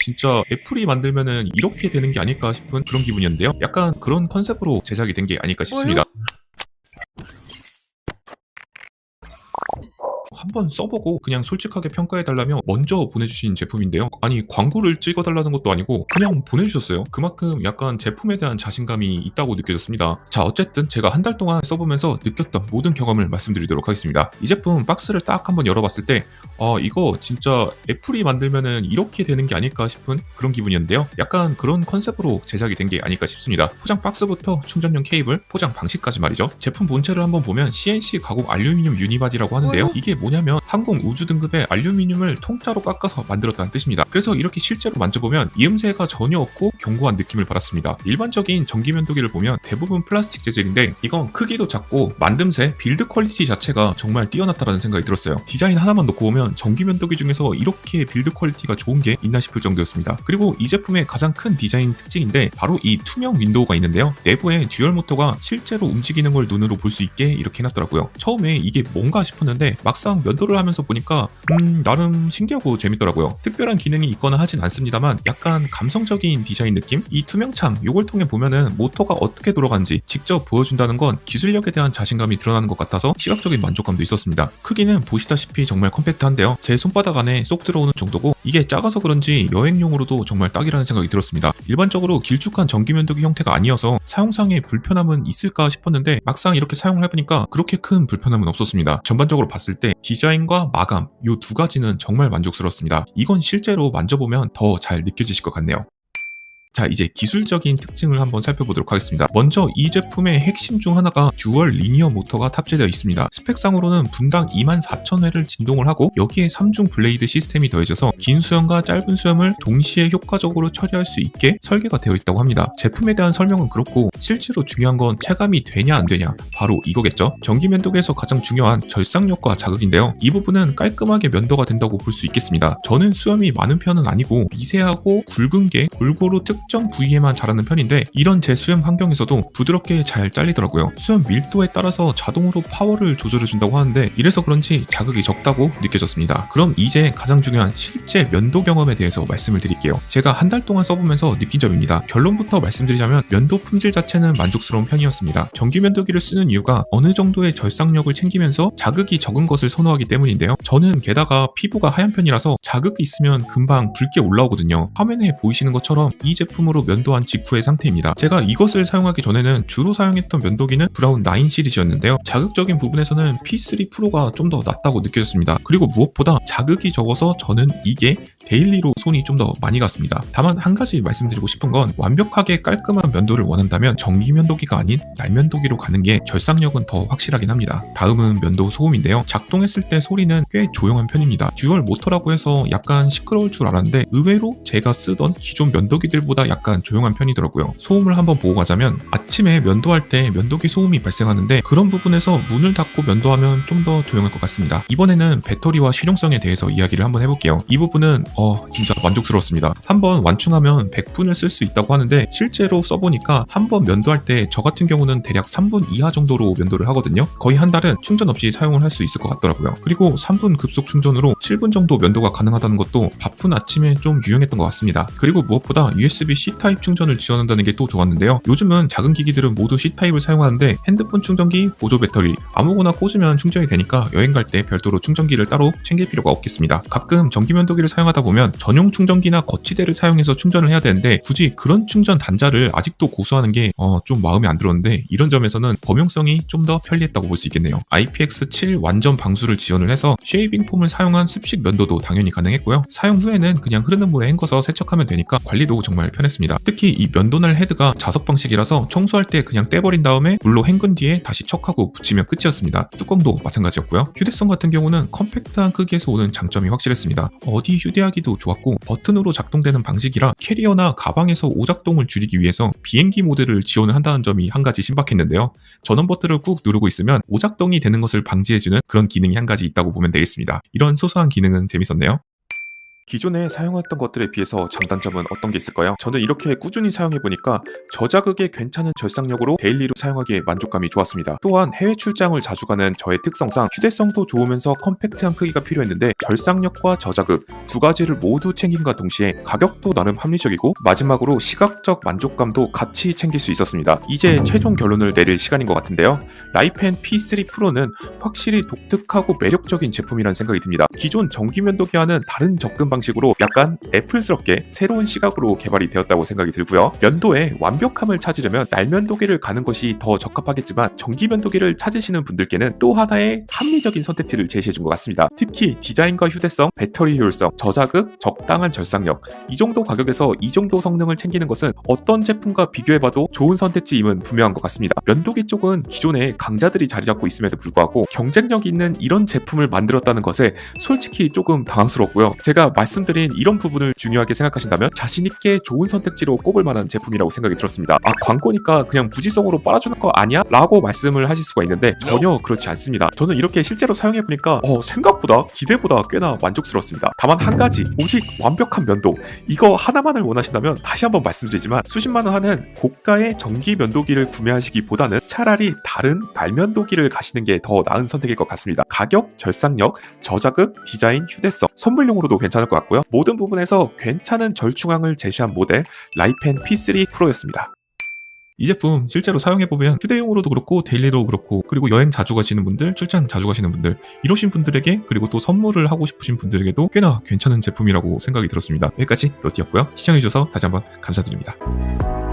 진짜 애플이 만들면은 이렇게 되는 게 아닐까 싶은 그런 기분이었는데요. 약간 그런 컨셉으로 제작이 된 게 아닐까 싶습니다. 한번 써보고 그냥 솔직하게 평가해달라며 먼저 보내주신 제품인데요. 아니 광고를 찍어달라는 것도 아니고 그냥 보내주셨어요. 그만큼 약간 제품에 대한 자신감이 있다고 느껴졌습니다. 자, 어쨌든 제가 한 달 동안 써보면서 느꼈던 모든 경험을 말씀드리도록 하겠습니다. 이 제품 박스를 딱 한번 열어봤을 때 이거 진짜 애플이 만들면은 이렇게 되는 게 아닐까 싶은 그런 기분이었는데요. 약간 그런 컨셉으로 제작이 된 게 아닐까 싶습니다. 포장 박스부터 충전용 케이블, 포장 방식까지 말이죠. 제품 본체를 한번 보면 CNC 가공 알루미늄 유니바디라고 하는데요. 이게 뭐냐면 항공 우주 등급의 알루미늄을 통짜로 깎아서 만들었다는 뜻입니다. 그래서 이렇게 실제로 만져보면 이음새가 전혀 없고 견고한 느낌을 받았습니다. 일반적인 전기 면도기를 보면 대부분 플라스틱 재질인데 이건 크기도 작고 만듦새, 빌드 퀄리티 자체가 정말 뛰어났다는 생각이 들었어요. 디자인 하나만 놓고 보면 전기 면도기 중에서 이렇게 빌드 퀄리티가 좋은 게 있나 싶을 정도였습니다. 그리고 이 제품의 가장 큰 디자인 특징인데 바로 이 투명 윈도우가 있는데요. 내부에 듀얼 모터가 실제로 움직이는 걸 눈으로 볼 수 있게 이렇게 해놨더라고요. 처음에 이게 뭔가 싶었는데 막상 면도를 하면서 보니까 나름 신기하고 재밌더라고요. 특별한 기능이 있거나 하진 않습니다만 약간 감성적인 디자인 느낌? 이 투명창 요걸 통해 보면은 모터가 어떻게 돌아가는지 직접 보여준다는 건 기술력에 대한 자신감이 드러나는 것 같아서 시각적인 만족감도 있었습니다. 크기는 보시다시피 정말 컴팩트한데요. 제 손바닥 안에 쏙 들어오는 정도고 이게 작아서 그런지 여행용으로도 정말 딱이라는 생각이 들었습니다. 일반적으로 길쭉한 전기 면도기 형태가 아니어서 사용상의 불편함은 있을까 싶었는데 막상 이렇게 사용을 해보니까 그렇게 큰 불편함은 없었습니다. 전반적으로 봤을 때 디자인과 마감 요 두 가지는 정말 만족스럽습니다. 이건 실제로 만져보면 더 잘 느껴지실 것 같네요. 자, 이제 기술적인 특징을 한번 살펴보도록 하겠습니다. 먼저 이 제품의 핵심 중 하나가 듀얼 리니어 모터가 탑재되어 있습니다. 스펙상으로는 분당 24,000회를 진동을 하고 여기에 3중 블레이드 시스템이 더해져서 긴 수염과 짧은 수염을 동시에 효과적으로 처리할 수 있게 설계가 되어 있다고 합니다. 제품에 대한 설명은 그렇고 실제로 중요한 건 체감이 되냐 안 되냐 바로 이거겠죠. 전기 면도기에서 가장 중요한 절삭력과 자극인데요. 이 부분은 깔끔하게 면도가 된다고 볼 수 있겠습니다. 저는 수염이 많은 편은 아니고 미세하고 굵은 게 골고루 특정 부위에만 자라는 편인데 이런 제 수염 환경에서도 부드럽게 잘 잘리더라고요. 수염 밀도에 따라서 자동으로 파워를 조절해준다고 하는데 이래서 그런지 자극이 적다고 느껴졌습니다. 그럼 이제 가장 중요한 실제 면도 경험에 대해서 말씀을 드릴게요. 제가 한 달 동안 써보면서 느낀 점입니다. 결론부터 말씀드리자면 면도 품질 자체는 만족스러운 편이었습니다. 전기 면도기를 쓰는 이유가 어느 정도의 절삭력을 챙기면서 자극이 적은 것을 선호하기 때문인데요. 저는 게다가 피부가 하얀 편이라서 자극이 있으면 금방 붉게 올라오거든요. 화면에 보이시는 것처럼 이 제품으로 면도한 직후의 상태입니다. 제가 이것을 사용하기 전에는 주로 사용했던 면도기는 브라운 9 시리즈였는데요. 자극적인 부분에서는 P3 프로가 좀 더 낫다고 느껴졌습니다. 그리고 무엇보다 자극이 적어서 저는 이게 데일리로 손이 좀 더 많이 갔습니다. 다만 한 가지 말씀드리고 싶은 건 완벽하게 깔끔한 면도를 원한다면 전기 면도기가 아닌 날면도기로 가는 게 절삭력은 더 확실하긴 합니다. 다음은 면도 소음인데요. 작동했을 때 소리는 꽤 조용한 편입니다. 듀얼 모터라고 해서 약간 시끄러울 줄 알았는데 의외로 제가 쓰던 기존 면도기들보다 약간 조용한 편이더라고요. 소음을 한번 보고 가자면 아침에 면도할 때 면도기 소음이 발생하는데 그런 부분에서 문을 닫고 면도하면 좀 더 조용할 것 같습니다. 이번에는 배터리와 실용성에 대해서 이야기를 한번 해볼게요. 이 부분은 진짜 만족스러웠습니다. 한번 완충하면 100분을 쓸 수 있다고 하는데 실제로 써보니까 한번 면도할 때 저 같은 경우는 대략 3분 이하 정도로 면도를 하거든요. 거의 한 달은 충전 없이 사용을 할 수 있을 것 같더라고요. 그리고 3분 급속 충전으로 7분 정도 면도가 가능하다는 것도 바쁜 아침에 좀 유용했던 것 같습니다. 그리고 무엇보다 USB-C 타입 충전을 지원한다는 게 또 좋았는데요. 요즘은 작은 기기들은 모두 C 타입을 사용하는데 핸드폰 충전기, 보조 배터리 아무거나 꽂으면 충전이 되니까 여행 갈 때 별도로 충전기를 따로 챙길 필요가 없겠습니다. 가끔 전기 면도기를 사용하다 보면 전용 충전기나 거치대를 사용해서 충전을 해야 되는데 굳이 그런 충전 단자를 아직도 고수하는 게 좀 마음에 안 들었는데 이런 점에서는 범용성이 좀 더 편리했다고 볼 수 있겠네요. IPX7 완전 방수를 지원을 해서 쉐이빙 폼을 사용한 습식 면도도 당연히 가능했고요. 사용 후에는 그냥 흐르는 물에 헹궈서 세척하면 되니까 관리도 정말 편했습니다. 특히 이 면도날 헤드가 자석 방식이라서 청소할 때 그냥 떼버린 다음에 물로 헹군 뒤에 다시 척하고 붙이면 끝이었습니다. 뚜껑도 마찬가지였고요. 휴대성 같은 경우는 컴팩트한 크기에서 오는 장점이 확실했습니다. 어디 휴대하기도 좋았고 버튼으로 작동되는 방식이라 캐리어나 가방에서 오작동을 줄이기 위해서 비행기 모드를 지원을 한다는 점이 한 가지 신박했는데요. 전원 버튼을 꾹 누르고 있으면 오작동이 되는 것을 방지해주는 그런 기능이 한 가지 있다고 보면 되겠습니다. 이런 소소한 기능은 재밌었네요. 기존에 사용했던 것들에 비해서 장단점은 어떤 게 있을까요? 저는 이렇게 꾸준히 사용해보니까 저자극에 괜찮은 절삭력으로 데일리로 사용하기에 만족감이 좋았습니다. 또한 해외 출장을 자주 가는 저의 특성상 휴대성도 좋으면서 컴팩트한 크기가 필요했는데 절삭력과 저자극 두 가지를 모두 챙김과 동시에 가격도 나름 합리적이고 마지막으로 시각적 만족감도 같이 챙길 수 있었습니다. 이제 최종 결론을 내릴 시간인 것 같은데요. 라이펜 P3 프로는 확실히 독특하고 매력적인 제품이라는 생각이 듭니다. 기존 전기 면도기와는 다른 접근 방식으로 약간 애플스럽게 새로운 시각으로 개발이 되었다고 생각이 들고요. 면도에 완벽함을 찾으려면 날면도기를 가는 것이 더 적합하겠지만 전기 면도기를 찾으시는 분들께는 또 하나의 합리적인 선택지를 제시해준 것 같습니다. 특히 디자인과 휴대성, 배터리 효율성, 저자극, 적당한 절삭력 이 정도 가격에서 이 정도 성능을 챙기는 것은 어떤 제품과 비교해봐도 좋은 선택지임은 분명한 것 같습니다. 면도기 쪽은 기존에 강자들이 자리 잡고 있음에도 불구하고 경쟁력 있는 이런 제품을 만들었다는 것에 솔직히 조금 당황스럽고요. 제가 말씀드린 이런 부분을 중요하게 생각하신다면 자신있게 좋은 선택지로 꼽을 만한 제품이라고 생각이 들었습니다. 광고니까 그냥 무지성으로 빨아주는 거 아니야? 라고 말씀을 하실 수가 있는데 전혀 그렇지 않습니다. 저는 이렇게 실제로 사용해보니까 생각보다 기대보다 꽤나 만족스럽습니다. 다만 한 가지, 오직 완벽한 면도 이거 하나만을 원하신다면 다시 한번 말씀드리지만 수십만원 하는 고가의 전기 면도기를 구매하시기보다는 차라리 다른 발면도기를 가시는 게 더 나은 선택일 것 같습니다. 가격, 절삭력, 저자극, 디자인, 휴대성, 선물용으로도 괜찮을 것 같고요. 모든 부분에서 괜찮은 절충앙을 제시한 모델 라이펜 P3 프로였습니다. 이 제품 실제로 사용해보면 휴대용으로도 그렇고 데일리로 그렇고 그리고 여행 자주 가시는 분들, 출장 자주 가시는 분들 이러신 분들에게 그리고 또 선물을 하고 싶으신 분들에게도 꽤나 괜찮은 제품이라고 생각이 들었습니다. 여기까지 로티였고요. 시청해주셔서 다시 한번 감사드립니다.